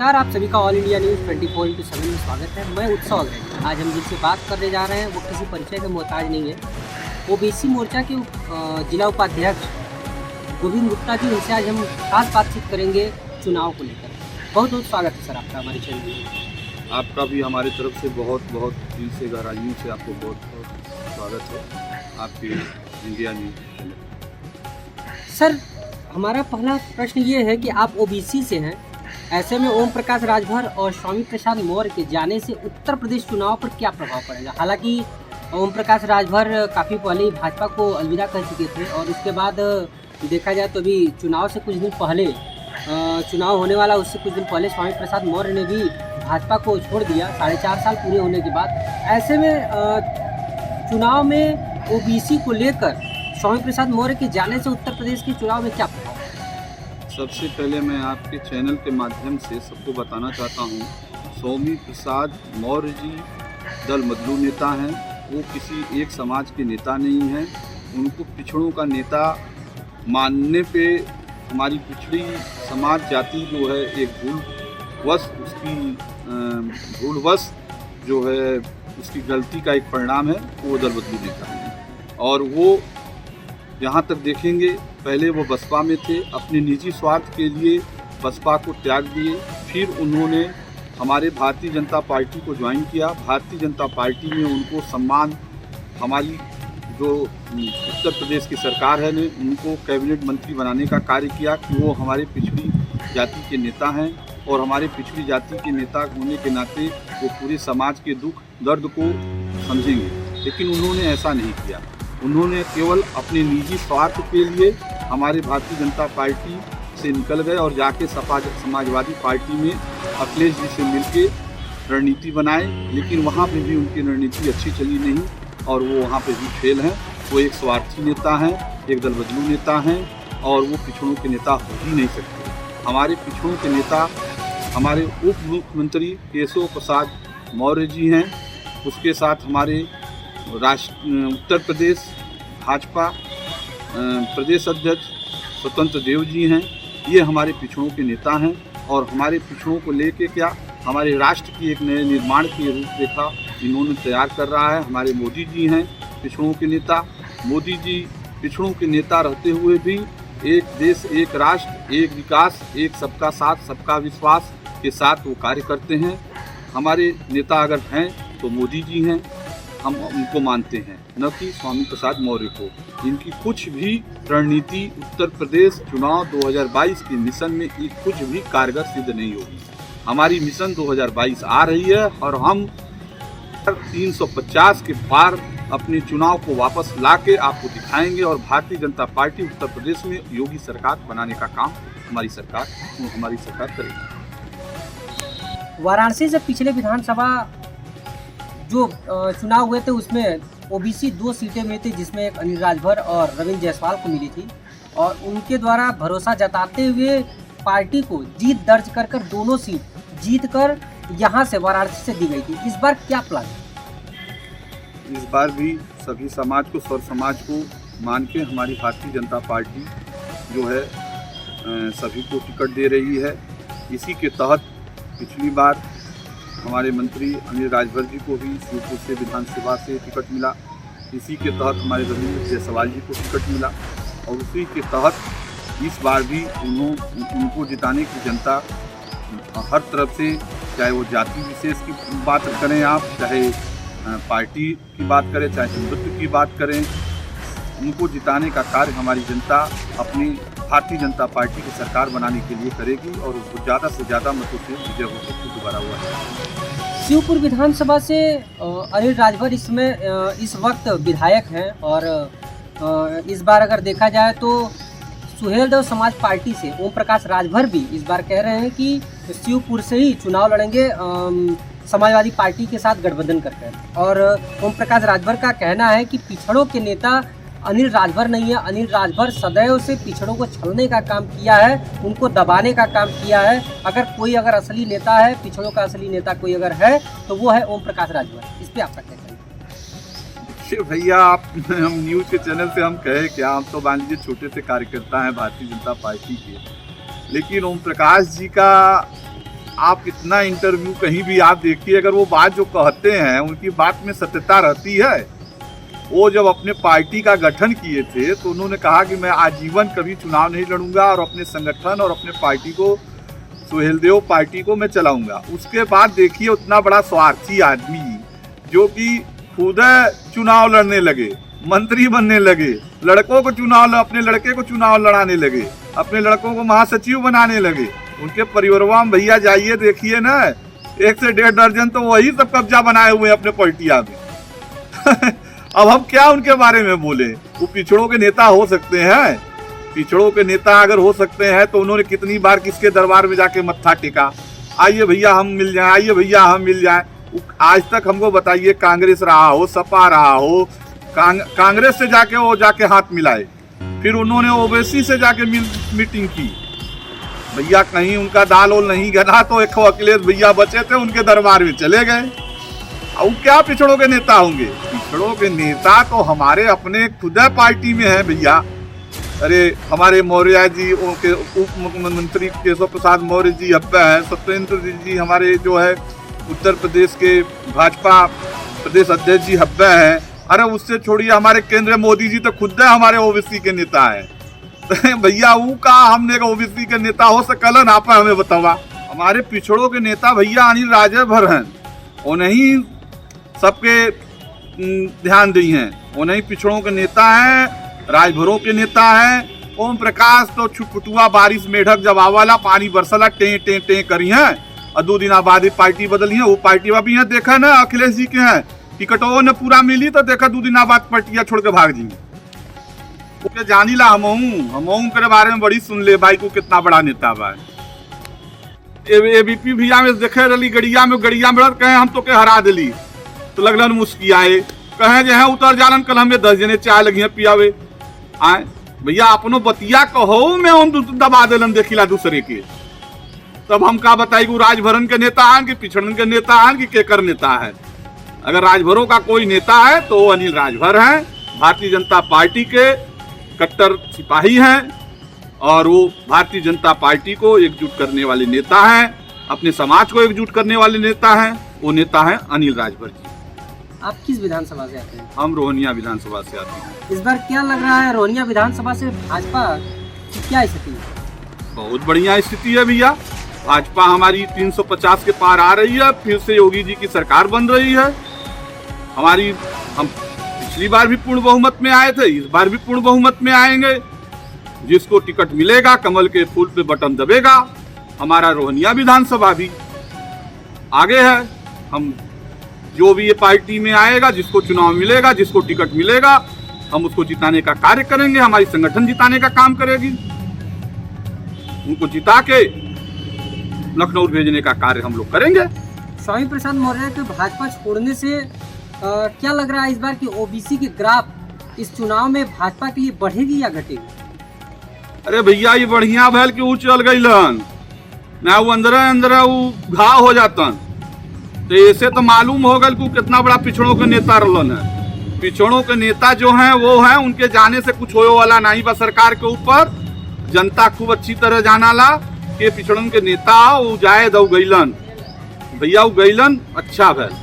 नमस्कार, आप सभी का ऑल इंडिया न्यूज़ 24/7 में स्वागत है। मैं उत्सव अग्रणी। आज हम जिनसे बात करने जा रहे हैं वो किसी परिचय के मोहताज नहीं है। ओबीसी मोर्चा के जिला उपाध्यक्ष गोविंद गुप्ता जी, उनसे आज हम खास बातचीत करेंगे चुनाव को लेकर। बहुत बहुत स्वागत है सर आपका हमारे चैनल में। आपका भी हमारी तरफ से बहुत बहुत दिल से गहराइयों से आपको बहुत बहुत स्वागत है आपके इंडिया न्यूज़ चैनल। सर, हमारा पहला प्रश्न ये है कि आप ओबीसी से हैं, ऐसे में ओम प्रकाश राजभर और स्वामी प्रसाद मौर्य के जाने से उत्तर प्रदेश चुनाव पर क्या प्रभाव पड़ेगा? हालांकि ओम प्रकाश राजभर काफ़ी पहले ही भाजपा को अलविदा कर चुके थे और उसके बाद देखा जाए तो अभी चुनाव से कुछ दिन पहले, चुनाव होने वाला उससे कुछ दिन पहले स्वामी प्रसाद मौर्य ने भी भाजपा को छोड़ दिया 4.5 साल पूरे होने के बाद। ऐसे में चुनाव में ओबीसी को लेकर स्वामी प्रसाद मौर्य के जाने से उत्तर प्रदेश के चुनाव में क्या प्रभाव? सबसे पहले मैं आपके चैनल के माध्यम से सबको बताना चाहता हूँ, स्वामी प्रसाद मौर्य जी दल बदलू नेता हैं। वो किसी एक समाज के नेता नहीं हैं। उनको पिछड़ों का नेता मानने पे हमारी पिछड़ी समाज जाति जो है एक भूलवश जो है उसकी गलती का एक परिणाम है, वो दल बदलू नेता है। और वो यहाँ तक देखेंगे, पहले वो बसपा में थे, अपने निजी स्वार्थ के लिए बसपा को त्याग दिए, फिर उन्होंने हमारे भारतीय जनता पार्टी को ज्वाइन किया। भारतीय जनता पार्टी में उनको सम्मान, हमारी जो उत्तर प्रदेश की सरकार है ने उनको कैबिनेट मंत्री बनाने का कार्य किया कि वो हमारे पिछड़ी जाति के नेता हैं और हमारे पिछड़ी जाति के नेता होने के नाते वो पूरे समाज के दुख दर्द को समझेंगे। लेकिन उन्होंने ऐसा नहीं किया। उन्होंने केवल अपने निजी स्वार्थ के लिए हमारे भारतीय जनता पार्टी से निकल गए और जाके समाजवादी पार्टी में अखिलेश जी से मिलकर रणनीति बनाए। लेकिन वहाँ पे भी उनकी रणनीति अच्छी चली नहीं और वो वहाँ पे भी फेल हैं। वो एक स्वार्थी नेता हैं, एक दल बदलू नेता हैं और वो पिछड़ों के नेता हो ही नहीं सकते। हमारे पिछड़ों के नेता हमारे उप मुख्यमंत्री केशव प्रसाद मौर्य जी हैं। उसके साथ हमारे उत्तर प्रदेश भाजपा प्रदेश अध्यक्ष स्वतंत्र देव जी हैं। ये हमारे पिछड़ों के नेता हैं और हमारे पिछड़ों को लेके क्या हमारे राष्ट्र की एक नए निर्माण की रूपरेखा इन्होंने तैयार कर रहा है। हमारे मोदी जी हैं पिछड़ों के नेता। मोदी जी पिछड़ों के नेता रहते हुए भी एक देश, एक राष्ट्र, एक विकास, एक सबका साथ सबका विश्वास के साथ वो कार्य करते हैं। हमारे नेता अगर हैं तो मोदी जी हैं, हम उनको मानते हैं, न कि स्वामी प्रसाद मौर्य को। इनकी कुछ भी रणनीति उत्तर प्रदेश चुनाव 2022 के मिशन में कुछ भी कारगर सिद्ध नहीं होगी। हमारी मिशन 2022 आ रही है और हम 350 के पार अपने चुनाव को वापस लाके आपको दिखाएंगे और भारतीय जनता पार्टी उत्तर प्रदेश में योगी सरकार बनाने का काम हमारी सरकार करेगी। वाराणसी से पिछले विधानसभा जो चुनाव हुए थे उसमें ओबीसी 2 सीटें मिली थी, जिसमें एक अनिल राजभर और रविंद्र जायसवाल को मिली थी और उनके द्वारा भरोसा जताते हुए पार्टी को जीत दर्ज कर दोनों सीट जीत कर यहाँ से वाराणसी से दी गई थी। इस बार क्या प्लान है? इस बार भी सभी समाज को, सर्व समाज को मान के हमारी भारतीय जनता पार्टी जो है सभी को टिकट दे रही है। इसी के तहत पिछली बार हमारे मंत्री अनिल राजभर जी को भी शिवपुर से विधानसभा से टिकट मिला। इसी के तहत हमारे रविंद्र जायसवाल जी को टिकट मिला और उसी के तहत इस बार भी उनको जिताने की जनता हर तरफ से, चाहे वो जाति विशेष की बात करें आप, चाहे पार्टी की बात करें, चाहे हिंदुत्व की बात करें, उनको जिताने का कार्य हमारी जनता अपनी भारतीय जनता पार्टी की सरकार बनाने के लिए करेगी और उसको ज़्यादा से ज़्यादा मतों से विजय हो सकती दोबारा हुआ है। शिवपुर विधानसभा से अनिल राजभर इस वक्त विधायक हैं और इस बार अगर देखा जाए तो सुहेलदेव समाज पार्टी से ओम प्रकाश राजभर भी इस बार कह रहे हैं कि शिवपुर से ही चुनाव लड़ेंगे समाजवादी पार्टी के साथ गठबंधन करके। और ओम प्रकाश राजभर का कहना है कि पिछड़ों के नेता अनिल राजभर नहीं है। अनिल राजभर सदैव से पिछड़ों को छलने का काम किया है, उनको दबाने का काम किया है। अगर असली नेता है, पिछड़ों का असली नेता कोई अगर है तो वो है ओम प्रकाश राजभर। इस पे आपका क्या कहना है? भैया, आप हम न्यूज़ के चैनल से हम कहे क्या, हम तो मान लीजिए छोटे से कार्यकर्ता हैं भारतीय जनता पार्टी के, लेकिन ओम प्रकाश जी का आप इतना इंटरव्यू कहीं भी आप देखिए, अगर वो बात जो कहते हैं उनकी बात में सत्यता रहती है। वो जब अपने पार्टी का गठन किए थे तो उन्होंने कहा कि मैं आजीवन कभी चुनाव नहीं लड़ूंगा और अपने संगठन और अपने पार्टी को, सुहेलदेव पार्टी को मैं चलाऊंगा। उसके बाद देखिए उतना बड़ा स्वार्थी आदमी जो कि खुद चुनाव लड़ने लगे, मंत्री बनने लगे, लड़कों को चुनाव, अपने लड़के को चुनाव लड़ाने लगे, अपने लड़कों को महासचिव बनाने लगे। उनके परिवारवा में भैया जाइए देखिए ना, 1 से 1.5 दर्जन तो वही सब कब्जा बनाए हुए हैं अपने पलटिया में। अब हम क्या उनके बारे में बोले? वो पिछड़ों के नेता हो सकते हैं? पिछड़ों के नेता अगर हो सकते हैं तो उन्होंने कितनी बार किसके दरबार में जाके मत्था टेका, आइए भैया हम मिल जाएं, आइए भैया हम मिल जाएं। आज तक हमको बताइए, कांग्रेस रहा हो, सपा रहा हो, कांग्रेस से जाके वो जाके हाथ मिलाए, फिर उन्होंने ओवैसी से जाके मीटिंग की। भैया कहीं उनका दाल ओल नहीं गना तो एक अखिलेश भैया बचे थे, उनके दरबार में चले गए। अब क्या पिछड़ों के नेता होंगे? पिछड़ों के नेता तो हमारे अपने खुद पार्टी में है भैया। अरे हमारे मौर्य जी, उनके उप मुख्यमंत्री केशव प्रसाद मौर्य जी हब्बे हैं, सत्येंद्र जी हमारे जो है उत्तर प्रदेश के भाजपा प्रदेश अध्यक्ष जी हब्बे हैं। अरे उससे छोड़िए, हमारे केंद्रीय मोदी जी तो खुद हमारे ओबीसी के नेता है। भैया वो का हमने ओबीसी के नेता हो सकल ना, आप हमें बतावा। हमारे पिछड़ों के नेता भैया अनिल राजभर हैं, वो नहीं सबके ध्यान दी हैं, वो नहीं पिछड़ों के नेता हैं, राजभरों के नेता हैं। ओम प्रकाश तो छुटपुटुआ बारिश मेढक जब आवाला पानी बरसला टे टे टे करी हैं और 2 दिन बाद पार्टी बदली है। वो पार्टी भी है, देखा ना अखिलेश जी के हैं, टिकटों ने पूरा मिली तो देखा 2 दिन बाद पार्टियां छोड़ के भाग जाएंगे। ओके जानी ला हम के बारे में बड़ी सुन ले भाई को, कितना बड़ा नेता बा। एबीपी भैया में देखे रही गड़िया में कहे हम तो के हरा दिली तो लगलन मुस्कियाए, कहे जो है उतर जालन कल हमें 10 जने चाय लगी है पियावे। आए भैया अपनो बतिया कहो में हम दबा दिलन देखिला दूसरे के, तब हम का बताई कि राजभरन के नेता हैं कि पिछड़न के नेता हैं कि केकर नेता है। अगर राजभरों का कोई नेता है तो अनिल राजभर हैं, भारतीय जनता पार्टी के कट्टर सिपाही हैं और वो भारतीय जनता पार्टी को एकजुट करने वाले नेता हैं, अपने समाज को एकजुट करने वाले नेता हैं। वो नेता हैं अनिल राजभर जी। आप किस विधानसभा से आते हैं? हम रोहनिया विधानसभा से आते हैं। इस बार क्या लग रहा है, रोहनिया विधानसभा से भाजपा की क्या स्थिति है? बहुत बढ़िया स्थिति है भैया। भाजपा हमारी 350 के पार आ रही है, फिर से योगी जी की सरकार बन रही है। हम पिछली बार भी पूर्ण बहुमत में आए थे, इस बार भी पूर्ण बहुमत में आएंगे। जिसको टिकट मिलेगा कमल के फूल पे बटन दबेगा। हमारा रोहनिया विधानसभा भी आगे है। हम जो भी ये पार्टी में आएगा, जिसको चुनाव मिलेगा, जिसको टिकट मिलेगा, हम उसको जिताने का कार्य करेंगे। हमारी संगठन जिताने का काम करेगी, उनको जिता के लखनऊ भेजने का कार्य हम लोग करेंगे। स्वामी प्रसाद मौर्य के भाजपा छोड़ने से क्या लग रहा है इस बार की ओबीसी की ग्राफ इस चुनाव में भाजपा के लिए बढ़ेगी या घटेगी? अरे भैया ये बढ़िया भैल कि वो चल गई ना, वो अंदर वो घाव हो जातन, तो ऐसे तो मालूम हो गल कि कितना बड़ा पिछड़ों के नेता रहलन है। पिछड़ों के नेता जो हैं वो हैं, उनके जाने से कुछ होने वाला नहीं बा। सरकार के ऊपर जनता खूब अच्छी तरह जाना ला कि पिछड़ों के नेता वो जाए दो गईलन। भैया वो गईलन अच्छा भैल।